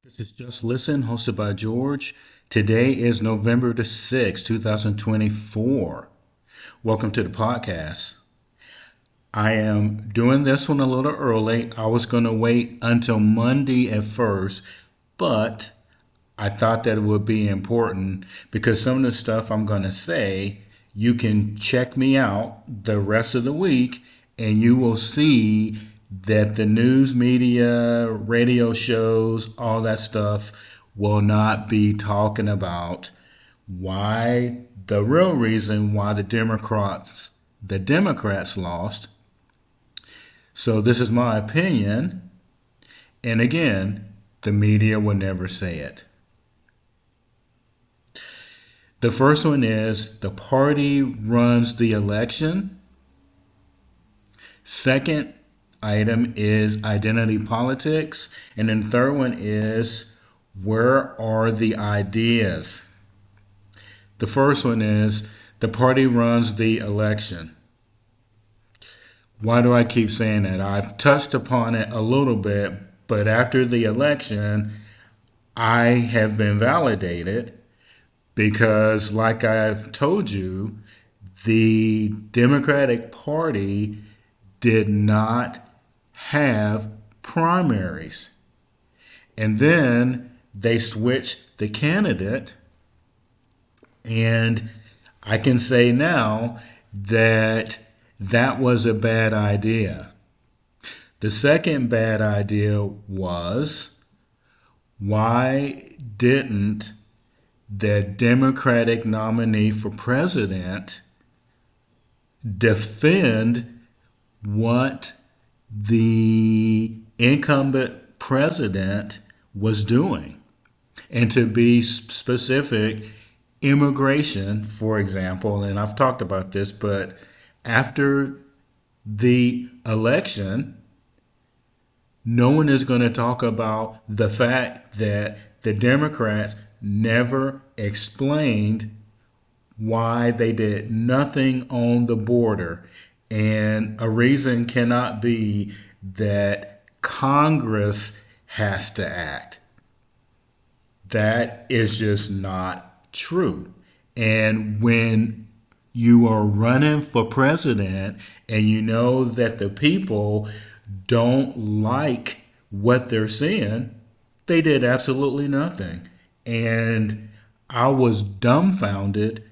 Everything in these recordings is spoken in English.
This is Just Listen, hosted by George. Today is November the 6th, 2024. Welcome to the podcast. I am doing this one a little early. I was going to wait until Monday at first, but I thought that it would be important because some of the stuff I'm going to say, you can check me out the rest of the week and you will see that the news media, radio shows, all that stuff will not be talking about why the real reason why the Democrats lost. So this is my opinion, and again, the media will never say it. The first one is the party runs the election. Second item is identity politics. And then third one is where are the ideas? The first one is the party runs the election. Why do I keep saying that? I've touched upon it a little bit, but after the election, I have been validated because, like I've told you, the Democratic Party did not have primaries. And then they switched the candidate. And I can say now that that was a bad idea. The second bad idea was, why didn't the Democratic nominee for president defend what the incumbent president was doing? And to be specific, immigration, for example, and I've talked about this, but after the election, no one is going to talk about the fact that the Democrats never explained why they did nothing on the border. And a reason cannot be that Congress has to act. That is just not true. And when you are running for president and you know that the people don't like what they're seeing, they did absolutely nothing. And I was dumbfounded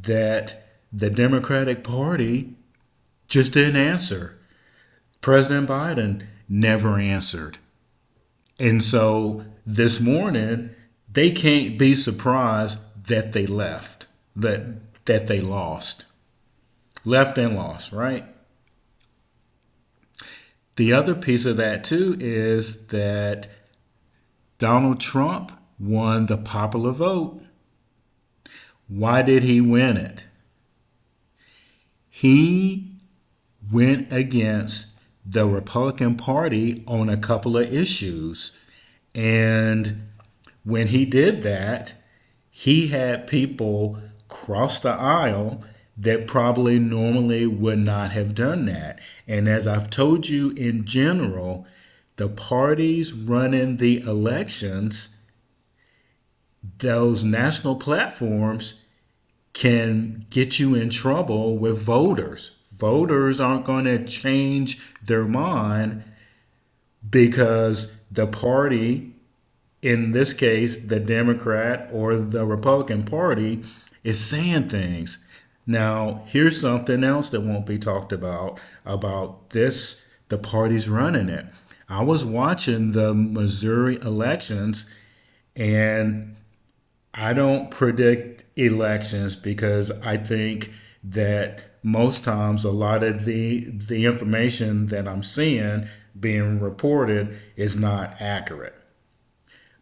that the Democratic Party just didn't answer. President Biden never answered. And so this morning, they can't be surprised that they left, that they lost. Left and lost, right? The other piece of that too is that Donald Trump won the popular vote. Why did he win it? He went against the Republican Party on a couple of issues. And when he did that, he had people cross the aisle that probably normally would not have done that. And as I've told you in general, the parties running the elections, those national platforms can get you in trouble with voters. Voters aren't going to change their mind because the party, in this case, the Democrat or the Republican Party, is saying things. Now, here's something else that won't be talked about this, the parties running it. I was watching the Missouri elections, and I don't predict elections because I think that most times a lot of the information that I'm seeing being reported is not accurate.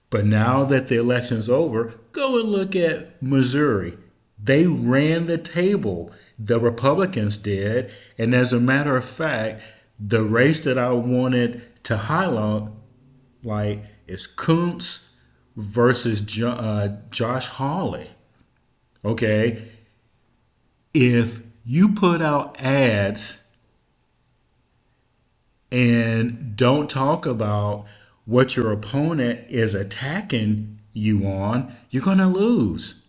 But now that the election's over, go and look at Missouri. They ran the table. The Republicans did. And as a matter of fact, the race that I wanted to highlight is Kuntz versus Josh Hawley. Okay. If you put out ads and don't talk about what your opponent is attacking you on, you're going to lose.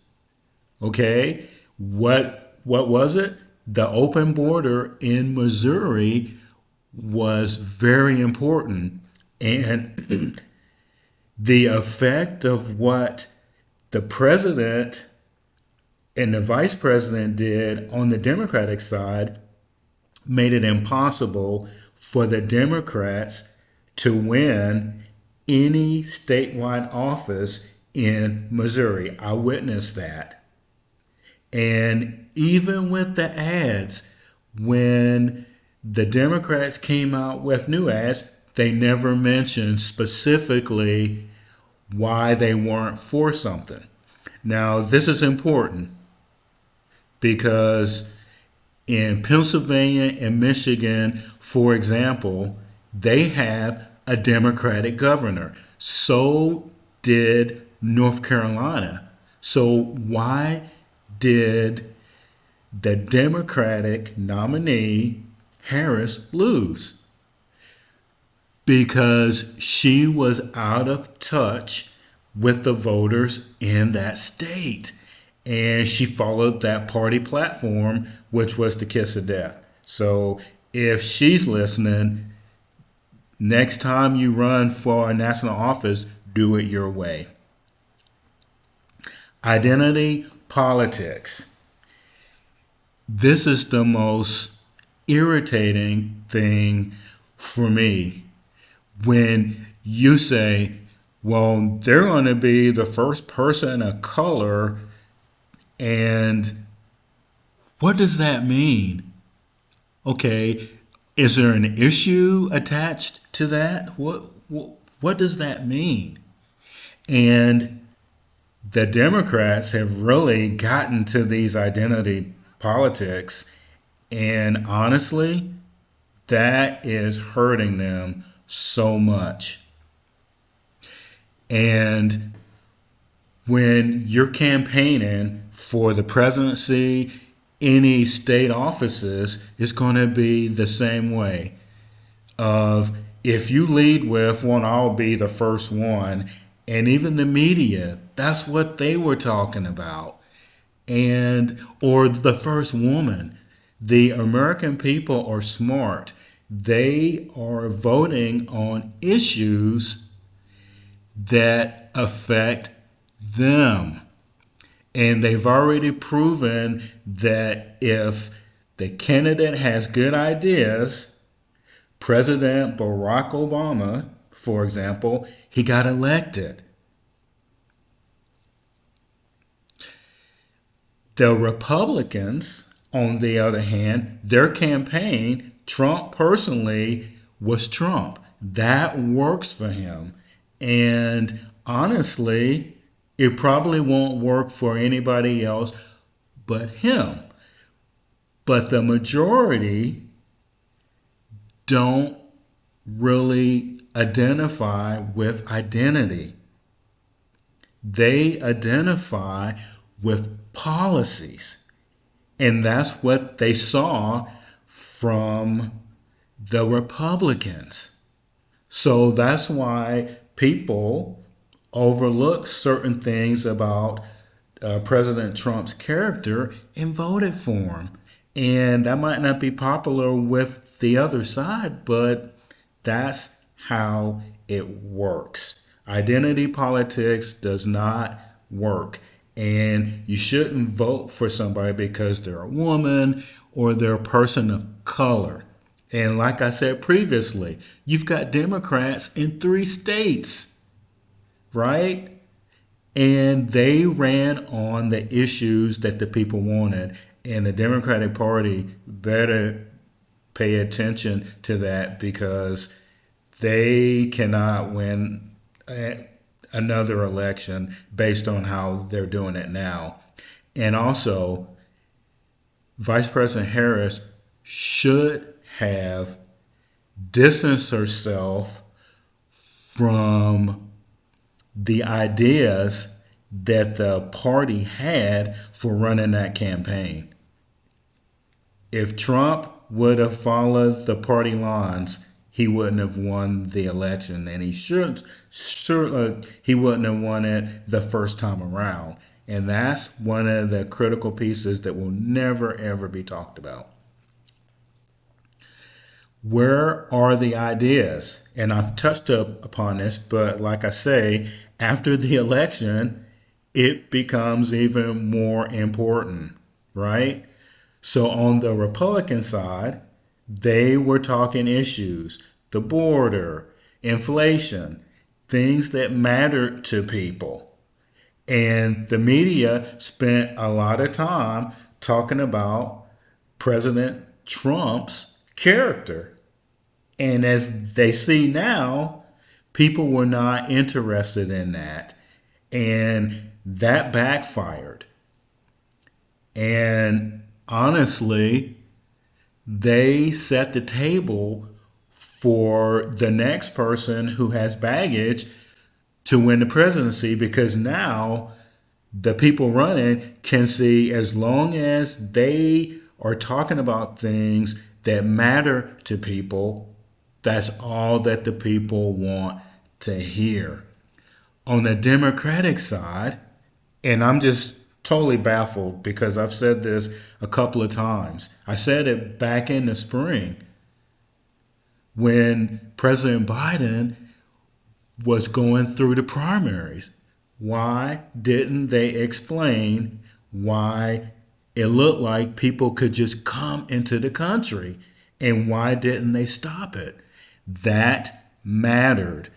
Okay? What was it? The open border in Missouri was very important. And the effect of what the president and the vice president did on the Democratic side made it impossible for the Democrats to win any statewide office in Missouri. I witnessed that. And even with the ads, when the Democrats came out with new ads, they never mentioned specifically why they weren't for something. Now, this is important because in Pennsylvania and Michigan, for example, they have a Democratic governor. So did North Carolina. So why did the Democratic nominee, Harris, lose? Because she was out of touch with the voters in that state. And she followed that party platform, which was the kiss of death. So if she's listening, next time you run for a national office, do it your way. Identity politics. This is the most irritating thing for me when you say, well, they're going to be the first person of color. And what does that mean? Okay, is there an issue attached to that? What does that mean? And the Democrats have really gotten to these identity politics, and honestly, that is hurting them so much. And when you're campaigning for the presidency, any state offices, is going to be the same way. Of if you lead with, well, I'll be the first one, and even the media, that's what they were talking about. And or the first woman. The American people are smart. They are voting on issues that affect them. And they've already proven that if the candidate has good ideas, President Barack Obama, for example, he got elected. The Republicans, on the other hand, their campaign, Trump personally, was Trump. That works for him. And honestly, it probably won't work for anybody else but him. But the majority don't really identify with identity. They identify with policies. And that's what they saw from the Republicans. So that's why people overlooked certain things about President Trump's character and voted for him. And that might not be popular with the other side, but that's how it works. Identity politics does not work. And you shouldn't vote for somebody because they're a woman or they're a person of color. And like I said previously, you've got Democrats in 3 states, right? And they ran on the issues that the people wanted. And the Democratic Party better pay attention to that because they cannot win another election based on how they're doing it now. And also, Vice President Harris should have distanced herself from the ideas that the party had for running that campaign. If Trump would have followed the party lines, he wouldn't have won the election, and he wouldn't have won it the first time around. And that's one of the critical pieces that will never ever be talked about. Where are the ideas? And I've touched upon this, but like I say, after the election, it becomes even more important, right? So on the Republican side, they were talking issues, the border, inflation, things that mattered to people. And the media spent a lot of time talking about President Trump's character. And as they see now, people were not interested in that. And that backfired. And honestly, they set the table for the next person who has baggage to win the presidency, because now the people running can see, as long as they are talking about things that matter to people, that's all that the people want to hear. On the Democratic side, and I'm just totally baffled because I've said this a couple of times. I said it back in the spring when President Biden was going through the primaries. Why didn't they explain why it looked like people could just come into the country? And why didn't they stop it? That mattered.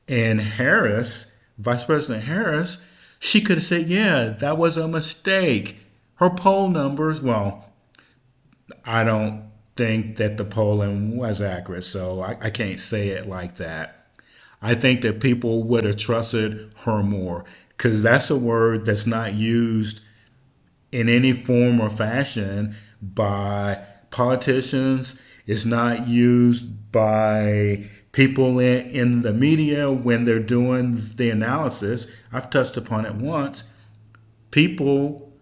And Harris, Vice President Harris, she could have said, yeah, that was a mistake. Her poll numbers, well, I don't think that the polling was accurate, so I can't say it like that. I think that people would have trusted her more, because that's a word that's not used in any form or fashion by politicians. It's not used by people in the media when they're doing the analysis. I've touched upon it once. People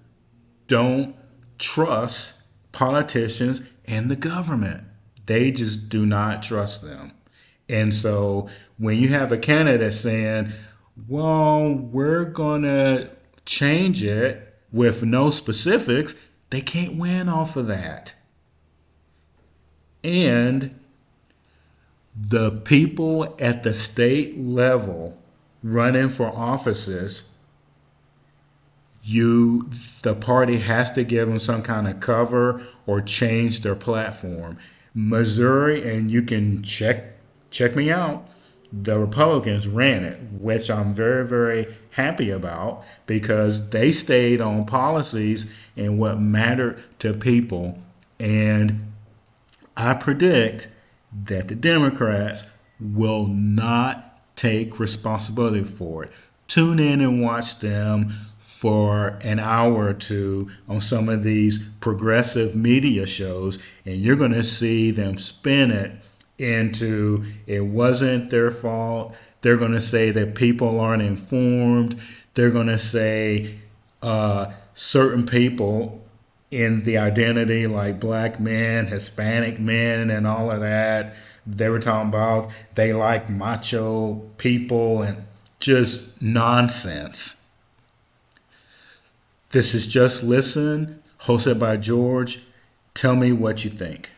don't trust politicians and the government. They just do not trust them. And so when you have a candidate saying, well, we're going to change it with no specifics, they can't win off of that. And the people at the state level running for offices, the party has to give them some kind of cover or change their platform. Missouri, and you can check me out, the Republicans ran it, which I'm very, very happy about, because they stayed on policies and what mattered to people. And I predict that the Democrats will not take responsibility for it. Tune in and watch them for an hour or two on some of these progressive media shows, and you're going to see them spin it into it wasn't their fault. They're going to say that people aren't informed. They're going to say certain people in the identity, like black men, Hispanic men, and all of that. They were talking about they like macho people and just nonsense. This is Just Listen, hosted by George. Tell me what you think.